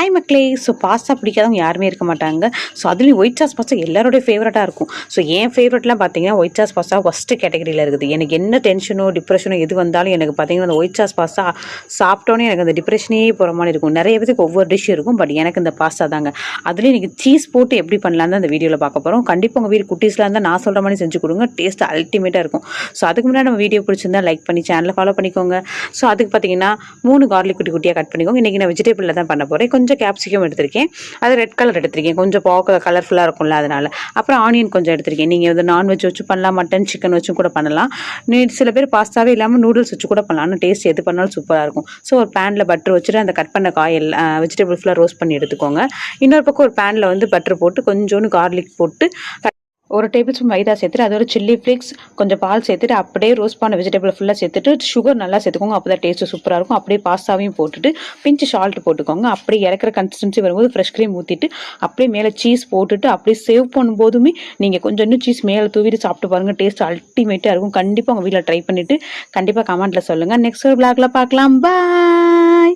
Hi மக்களே. So pasta பிடிக்காதவங்க யாருமே இருக்க மாட்டாங்க. ஸோ அதுலேயும் ஒயிட் சாஸ் பாஸ்தா எல்லாரோடைய ஃபேவரட்டாக இருக்கும். ஸோ என் ஃபேவரெட்லாம் பார்த்தீங்கன்னா ஒயிட் சாஸ் பாஸ்தா ஃபஸ்ட்டு கேட்டகரியில் இருக்குது. எனக்கு என்ன டென்ஷனோ டிப்ரெஷனோ எது வந்தாலும் எனக்கு பார்த்தீங்கன்னா அந்த ஒயிட் சாஸ் பாஸ்தா சாப்பிட்டோன்னே எனக்கு அந்த டிப்ரெஷனே போகிற மாதிரி இருக்கும். நிறைய பேருக்கு ஒவ்வொரு டிஷ் இருக்கும், பட் எனக்கு இந்த பாஸ்தா தாங்க. அதுலேயும் எனக்கு சீஸ் போட்டு எப்படி பண்ணலான்னு அந்த வீடியோவில் பார்க்க போகிறோம். கண்டிப்பாக உங்கள் வீடு குட்டீஸ்லாம் இருந்தால் நான் சொல்கிற மாதிரி செஞ்சு கொடுங்க, டேஸ்ட் அல்டிமேட்டாக இருக்கும். ஸோ அதுக்கு முன்னாடி நம்ம வீடியோ பிடிச்சிருந்தா லைக் பண்ணி சேனலை ஃபாலோ பண்ணிக்கோங்க. ஸோ அதுக்கு பார்த்தீங்கன்னா 3 கார்லிக் குட்டி குட்டியாக கட் பண்ணிக்கோங்க. இன்றைக்கி நான் வெஜிடபிளில் தான் பண்ண போகிறேன். கொஞ்சம் கேப்சிகம் எடுத்திருக்கேன், அது ரெட் கலர் எடுத்திருக்கேன், கொஞ்சம் பார்க்க கலர்ஃபுல்லாக இருக்கும்ல அதனால். அப்புறம் ஆனியன் கொஞ்சம் எடுத்திருக்கேன். நீங்கள் வந்து நான்வெஜ் வச்சு பண்ணலாம், மட்டன் சிக்கன் வச்சும் கூட பண்ணலாம். சில பேர் பாஸ்தாவே இல்லாமல் நூடுல்ஸ் வச்சு கூட பண்ணலாம். ஆனால் டேஸ்ட் எது பண்ணாலும் சூப்பராக இருக்கும். ஸோ ஒரு பேனில் பட்டர் வச்சுட்டு அந்த கட் பண்ண காய் வெஜிடபிள் ஃபுல்லாக ரோஸ்ட் பண்ணி எடுத்துக்கோங்க. இன்னொரு பக்கம் ஒரு பேனில் வந்து பட்டர் போட்டு கொஞ்சோண்டு கார்லிக் போட்டு ஒரு டேபிள் ஸ்பூன் மைதா சேர்த்துட்டு அதோட சில்லி ஃப்ளேக்ஸ் கொஞ்சம் பால் சேர்த்துட்டு அப்படியே ரோஸ்ட் பண்ண வெஜிடபிள் ஃபுல்லாக சேர்த்துட்டு சுகர் நல்லா சேர்த்துக்கோங்க. அப்போ தான் டேஸ்ட்டு சூப்பராக இருக்கும். அப்படியே பாஸ்தாவையும் போட்டுட்டு பிஞ்சு சால்ட் போட்டுக்கோங்க. அப்படியே இறக்குற கன்சிஸ்டன்சி வரும்போது ஃப்ரெஷ் க்ரீம் ஊற்றிட்டு அப்படியே மேலே சீஸ் போட்டுட்டு அப்படியே சேவ் பண்ணும்போதுமே நீங்கள் கொஞ்சம் இன்னும் சீஸ் மேலே தூவிட்டு சாப்பிட்டு பாருங்கள், டேஸ்ட் அல்டிமேட்டாக இருக்கும். கண்டிப்பாக உங்கள் வீட்டில் ட்ரை பண்ணிவிட்டு கண்டிப்பாக கமெண்ட்டில் சொல்லுங்கள். நெக்ஸ்ட் ஒரு விளாக்ல பார்க்கலாம். பாய்.